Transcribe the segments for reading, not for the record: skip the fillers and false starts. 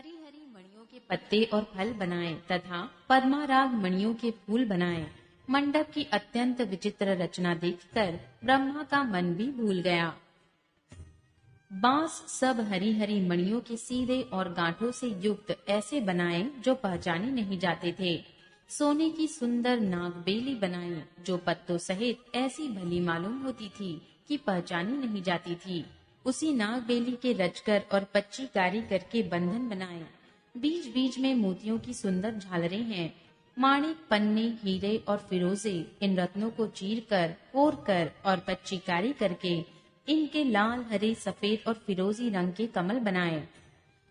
हरी हरी मणियों के पत्ते और फल बनाए तथा पद्माराग मणियों के फूल बनाए। मंडप की अत्यंत विचित्र रचना देखकर ब्रह्मा का मन भी भूल गया। बांस सब हरी हरी मणियों के सीधे और गांठों से युक्त ऐसे बनाए जो पहचाने नहीं जाते थे। सोने की सुंदर नागबेली बनाई जो पत्तों सहित ऐसी भली मालूम होती थी कि पहचानी नहीं जाती थी। उसी नागबेली के रचकर और पच्ची कारी करके बंधन बनाए। बीच बीच में मोतियों की सुंदर झालरें हैं। माणिक, पन्ने, हीरे और फिरोजे इन रत्नों को चीर कर, कोर कर और पच्ची कारी करके इनके लाल, हरे, सफेद और फिरोजी रंग के कमल बनाए।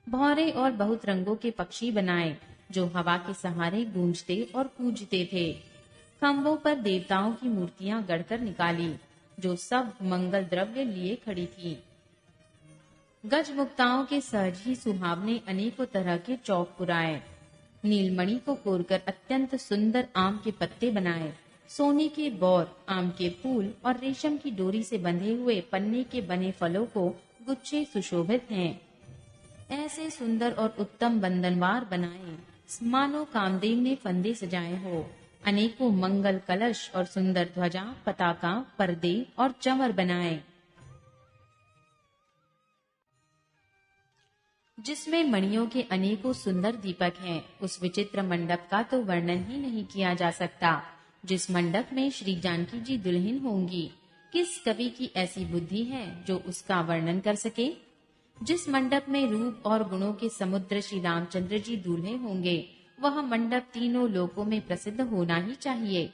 भौरे और बहुत रंगों के पक्षी बनाए जो हवा के सहारे गूंजते और कूजते थे। खम्भों पर देवताओं की मूर्तियां गढ़कर निकाली जो सब मंगल द्रव्य लिए खड़ी थी। गजमुक्ताओं के सहज ही सुहावने अनेकों तरह के चौक पुराए। नीलमणि को कोरकर अत्यंत सुंदर आम के पत्ते बनाए। सोने के बौर, आम के फूल और रेशम की डोरी से बंधे हुए पन्ने के बने फलों को गुच्छे सुशोभित हैं। ऐसे सुंदर और उत्तम बंधनवार बनाए मानो कामदेव ने फंदे सजाए हो। अनेकों मंगल कलश और सुंदर ध्वजा, पताका, पर्दे और चंवर बनाए जिसमें मणियों के अनेकों सुंदर दीपक हैं। उस विचित्र मंडप का तो वर्णन ही नहीं किया जा सकता। जिस मंडप में श्री जानकी जी दुल्हन होंगी, किस कवि की ऐसी बुद्धि है जो उसका वर्णन कर सके। जिस मंडप में रूप और गुणों के समुद्र श्री रामचंद्र जी दूल्हे होंगे, वह मंडप तीनों लोकों में प्रसिद्ध होना ही चाहिए।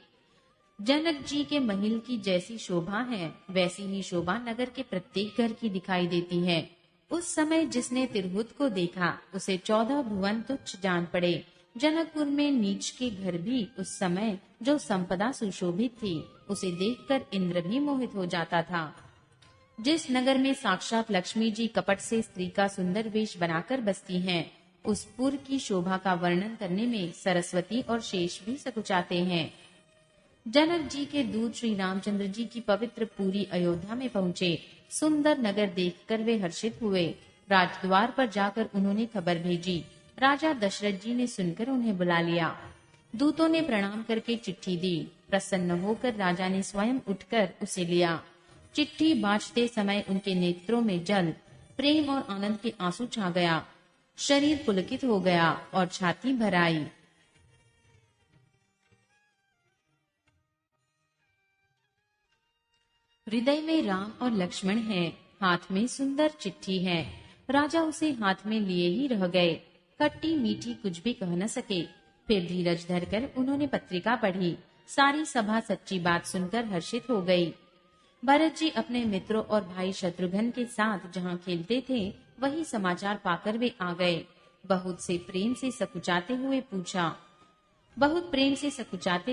जनक जी के महल की जैसी शोभा है, वैसी ही शोभा नगर के प्रत्येक घर की दिखाई देती है। उस समय जिसने तिरहुत को देखा, उसे 14 भुवन तुच्छ जान पड़े। जनकपुर में नीच के घर भी उस समय जो संपदा सुशोभित थी, उसे देखकर इंद्र भी मोहित हो जाता था। जिस नगर में साक्षात लक्ष्मी जी कपट से स्त्री का सुंदर वेश बनाकर बसती हैं, उस पुर की शोभा का वर्णन करने में सरस्वती और शेष भी सकुचाते हैं। जनक जी के दूत श्री रामचंद्र जी की पवित्र पूरी अयोध्या में पहुँचे। सुंदर नगर देखकर वे हर्षित हुए। राजद्वार पर जाकर उन्होंने खबर भेजी। राजा दशरथ जी ने सुनकर उन्हें बुला लिया। दूतों ने प्रणाम करके चिट्ठी दी। प्रसन्न होकर राजा ने स्वयं उठकर उसे लिया। चिट्ठी बांचते समय उनके नेत्रों में जल, प्रेम और आनंद के आंसू छा गया। शरीर पुलकित हो गया और छाती भर आई। हृदय में राम और लक्ष्मण हैं, हाथ में सुंदर चिट्ठी है। राजा उसे हाथ में लिए ही रह गए। खट्टी मीठी कुछ भी कह न सके। फिर धीरज धरकर उन्होंने पत्रिका पढ़ी। सारी सभा सच्ची बात सुनकर हर्षित हो गई। भरत जी अपने मित्रों और भाई शत्रुघ्न के साथ जहाँ खेलते थे, वही समाचार पाकर वे आ गए। बहुत प्रेम से सकुचाते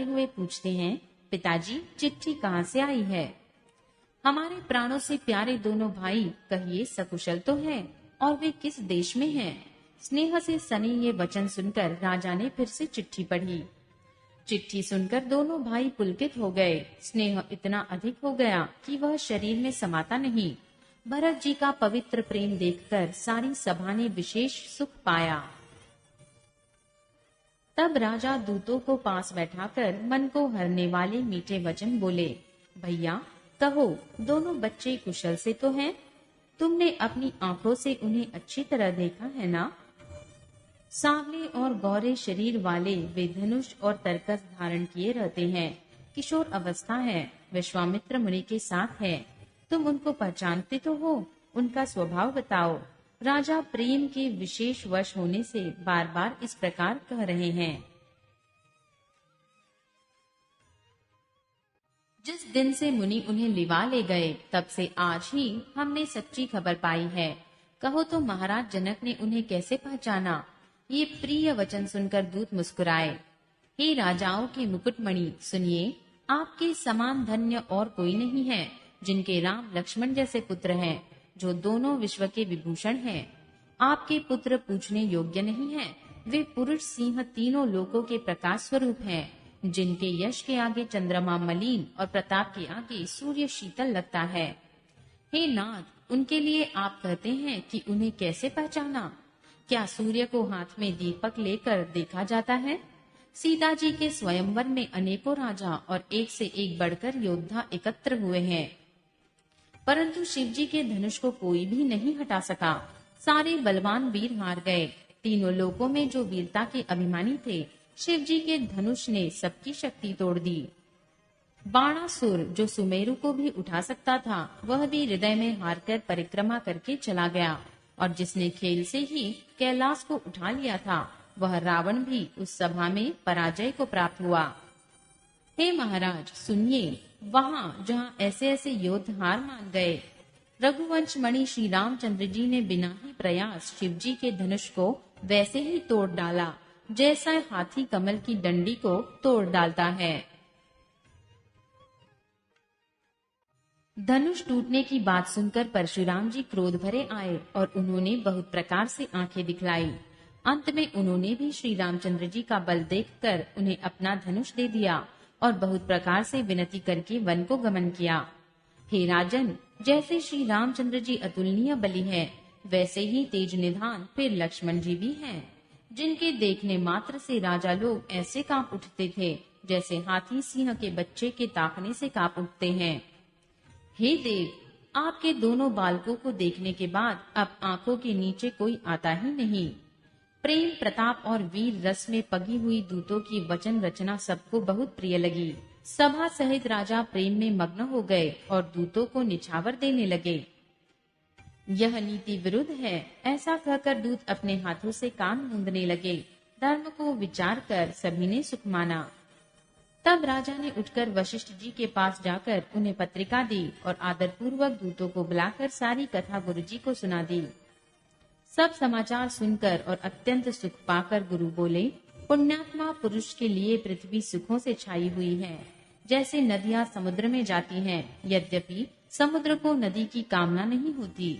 हुए पूछते हैं, पिताजी चिट्ठी कहाँ से आई है? हमारे प्राणों से प्यारे दोनों भाई कहिए सकुशल तो हैं, और वे किस देश में हैं? स्नेह से सनी ये वचन सुनकर राजा ने फिर से चिट्ठी पढ़ी। चिट्ठी सुनकर दोनों भाई पुलकित हो गए। स्नेह इतना अधिक हो गया कि वह शरीर में समाता नहीं। भरत जी का पवित्र प्रेम देखकर सारी सभा ने विशेष सुख पाया। तब राजा दूतों को पास बैठाकर मन को हरने वाले मीठे वचन बोले। भैया कहो, दोनों बच्चे कुशल से तो हैं? तुमने अपनी आंखों से उन्हें अच्छी तरह देखा है ना? सांवले और गौरे शरीर वाले वे धनुष और तरकस धारण किए रहते हैं। किशोर अवस्था है, विश्वामित्र मुनि के साथ है। तुम उनको पहचानते तो हो? उनका स्वभाव बताओ। राजा प्रेम के विशेष वश होने से बार बार इस प्रकार कह रहे हैं। जिस दिन से मुनि उन्हें लिवा ले गए, तब से आज ही हमने सच्ची खबर पाई है। कहो तो महाराज जनक ने उन्हें कैसे पहचाना? ये प्रिय वचन सुनकर दूत मुस्कुराए। हे राजाओं के मुकुटमणि, सुनिए, आपके समान धन्य और कोई नहीं है, जिनके राम लक्ष्मण जैसे पुत्र हैं, जो दोनों विश्व के विभूषण हैं। आपके पुत्र पूछने योग्य नहीं हैं। वे पुरुष सिंह तीनों लोकों के प्रकाश स्वरूप हैं, जिनके यश के आगे चंद्रमा मलिन और प्रताप के आगे सूर्य शीतल लगता है। हे नाथ, उनके लिए आप कहते हैं कि उन्हें कैसे पहचाना? क्या सूर्य को हाथ में दीपक लेकर देखा जाता है? सीता जी के स्वयंवर में अनेकों राजा और एक से एक बढ़कर योद्धा एकत्र हुए हैं, परंतु शिव जी के धनुष को कोई भी नहीं हटा सका। सारे बलवान वीर हार गए। तीनों लोकों में जो वीरता के अभिमानी थे, शिव जी के धनुष ने सबकी शक्ति तोड़ दी। बाणासुर, जो सुमेरु को भी उठा सकता था, वह भी हृदय में हारकर परिक्रमा करके चला गया, और जिसने खेल से ही कैलाश को उठा लिया था, वह रावण भी उस सभा में पराजय को प्राप्त हुआ। हे महाराज सुनिए, वहाँ जहाँ ऐसे ऐसे योद्धा हार मान गए, रघुवंश मणि श्री रामचंद्र जी ने बिना ही प्रयास शिव जी के धनुष को वैसे ही तोड़ डाला, जैसा हाथी कमल की डंडी को तोड़ डालता है। धनुष टूटने की बात सुनकर परशुराम जी क्रोध भरे आए और उन्होंने बहुत प्रकार से आंखें दिखलाई। अंत में उन्होंने भी श्री रामचंद्र जी का बल देखकर उन्हें अपना धनुष दे दिया और बहुत प्रकार से विनती करके वन को गमन किया। हे राजन, जैसे श्री रामचंद्र जी अतुलनीय बली है, वैसे ही तेज निधान फिर लक्ष्मण जी भी हैं, जिनके देखने मात्र से राजा लोग ऐसे कांप उठते थे जैसे हाथी सिंह के बच्चे के ताकने से कांप उठते हैं। हे देव, आपके दोनों बालकों को देखने के बाद अब आंखों के नीचे कोई आता ही नहीं। प्रेम, प्रताप और वीर रस में पगी हुई दूतों की वचन रचना सबको बहुत प्रिय लगी। सभा सहित राजा प्रेम में मग्न हो गए और दूतों को निछावर देने लगे। यह नीति विरुद्ध है, ऐसा कहकर दूत अपने हाथों से कान मूंदने लगे। धर्म को विचार कर सभी ने सुख माना। तब राजा ने उठकर वशिष्ठ जी के पास जाकर उन्हें पत्रिका दी और आदरपूर्वक दूतों को बुलाकर सारी कथा गुरु जी को सुना दी। सब समाचार सुनकर और अत्यंत सुख पाकर गुरु बोले, पुण्यात्मा पुरुष के लिए पृथ्वी सुखों से छाई हुई है, जैसे नदियां समुद्र में जाती हैं, यद्यपि समुद्र को नदी की कामना नहीं होती।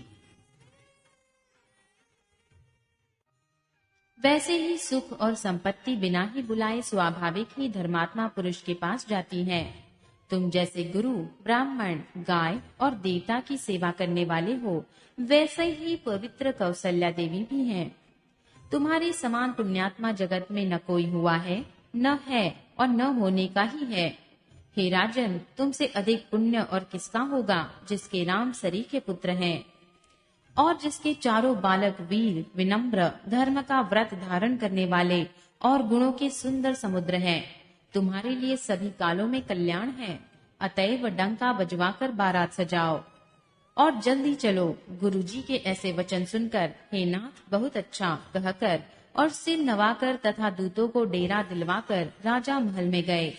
वैसे ही सुख और संपत्ति बिना ही बुलाए स्वाभाविक ही धर्मात्मा पुरुष के पास जाती है। तुम जैसे गुरु, ब्राह्मण, गाय और देवता की सेवा करने वाले हो, वैसे ही पवित्र कौशल्या देवी भी हैं। तुम्हारे समान पुण्यात्मा जगत में न कोई हुआ है, न है और न होने का ही है। हे राजन, तुमसे अधिक पुण्य और किसका होगा, जिसके राम सरीखे पुत्र हैं और जिसके चारों बालक वीर, विनम्र, धर्म का व्रत धारण करने वाले और गुणों के सुंदर समुद्र हैं। तुम्हारे लिए सभी कालों में कल्याण है। अतएव डंका बजवाकर बारात सजाओ और जल्दी चलो। गुरुजी के ऐसे वचन सुनकर हे नाथ बहुत अच्छा कहकर और सिर नवाकर तथा दूतों को डेरा दिलवाकर राजा महल में गए।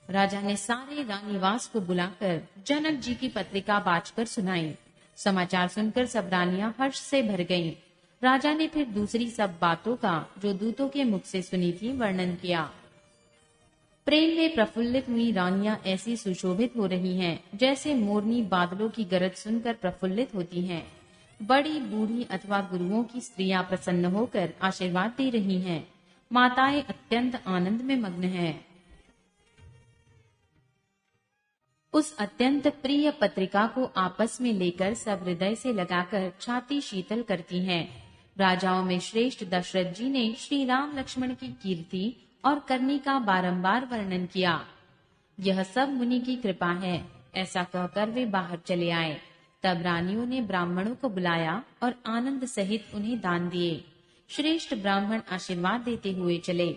राजा ने सारे रानीवास को बुलाकर जनक जी की पत्रिका बांचकर सुनाई। समाचार सुनकर सब रानियां हर्ष से भर गईं। राजा ने फिर दूसरी सब बातों का जो दूतों के मुख से सुनी थी वर्णन किया। प्रेम में प्रफुल्लित हुई रानियां ऐसी सुशोभित हो रही हैं, जैसे मोरनी बादलों की गरज सुनकर प्रफुल्लित होती हैं। बड़ी, बूढ़ी अथवा गुरुओं की स्त्रियां प्रसन्न होकर आशीर्वाद दे रही हैं। माताएं अत्यंत आनंद में मग्न हैं। उस अत्यंत प्रिय पत्रिका को आपस में लेकर सब हृदय से लगाकर छाती शीतल करती हैं। राजाओं में श्रेष्ठ दशरथ जी ने श्री राम लक्ष्मण की कीर्ति और करनी का बारंबार वर्णन किया। यह सब मुनि की कृपा है, ऐसा कहकर वे बाहर चले आए। तब रानियों ने ब्राह्मणों को बुलाया और आनंद सहित उन्हें दान दिए। श्रेष्ठ ब्राह्मण आशीर्वाद देते हुए चले।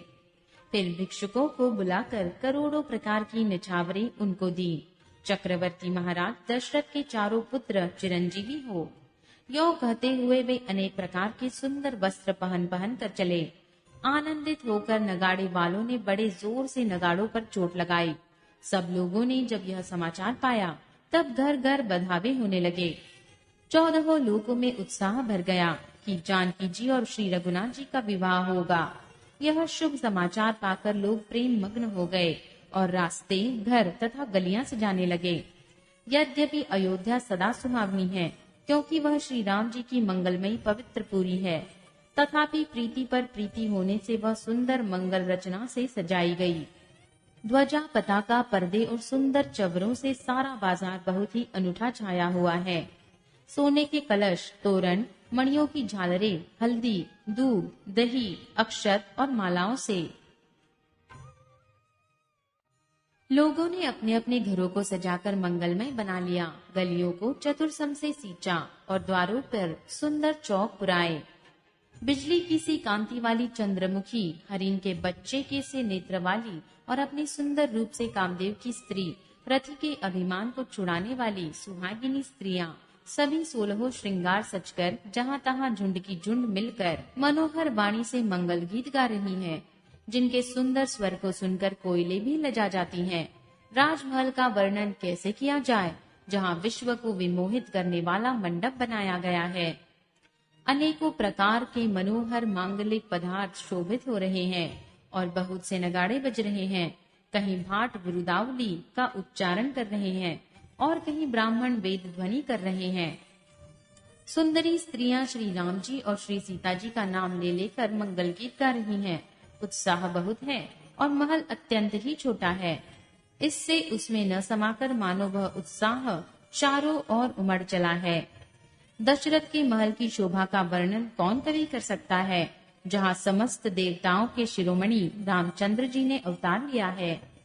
फिर भिक्षुकों को बुलाकर करोड़ों प्रकार की निछावरें उनको दी। चक्रवर्ती महाराज दशरथ के चारों पुत्र चिरंजीवी हो, यो कहते हुए वे अनेक प्रकार के सुंदर वस्त्र पहन कर चले। आनंदित होकर नगाड़े वालों ने बड़े जोर से नगाड़ों पर चोट लगाई। सब लोगों ने जब यह समाचार पाया, तब घर घर बधावे होने लगे। 14 लोकों में उत्साह भर गया कि जानकी जी और श्री रघुनाथ जी का विवाह होगा। यह शुभ समाचार पाकर लोग प्रेम मग्न हो गए और रास्ते, घर तथा गलियां सजाने लगे। यद्यपि अयोध्या सदा सुहावनी है, क्योंकि वह श्री राम जी की मंगलमयी पवित्र पुरी है, तथापि प्रीति पर प्रीति होने से वह सुंदर मंगल रचना से सजाई गई। ध्वजा, पताका, पर्दे और सुंदर चवरों से सारा बाजार बहुत ही अनूठा छाया हुआ है। सोने के कलश, तोरण, मणियों की झालरें, हल्दी, दूध, दही, अक्षत और मालाओं से। लोगों ने अपने अपने घरों को सजाकर मंगलमय बना लिया। गलियों को चतुरसम से सींचा और द्वारों पर सुंदर चौक पुराए। बिजली की सी कांति वाली चंद्रमुखी, हरिण के बच्चे के से नेत्र वाली और अपने सुंदर रूप से कामदेव की स्त्री, रथी के अभिमान को छुड़ाने वाली सुहागिनी स्त्रियां, सभी 16 श्रृंगार सजकर जहां तहां झुंड की झुंड मिलकर मनोहर वाणी से मंगल गीत गा रही हैं, जिनके सुंदर स्वर को सुनकर कोयले भी लजा जाती हैं। राजमहल का वर्णन कैसे किया जाए, जहां विश्व को विमोहित करने वाला मंडप बनाया गया है। अनेकों प्रकार के मनोहर मांगलिक पदार्थ शोभित हो रहे हैं और बहुत से नगाड़े बज रहे हैं। कहीं भाट वृदावली का उच्चारण कर रहे हैं और कहीं ब्राह्मण वेद ध्वनि कर रहे हैं। सुंदरी स्त्रियां श्री राम जी और श्री सीता जी का नाम ले लेकर मंगल गीत गा रही हैं। उत्साह बहुत है और महल अत्यंत ही छोटा है। इससे उसमें न समाकर मानो वह उत्साह चारों ओर उमड़ चला है। दशरथ के महल की शोभा का वर्णन कौन कवि कर सकता है, जहाँ समस्त देवताओं के शिरोमणि रामचंद्र जी ने अवतार लिया है।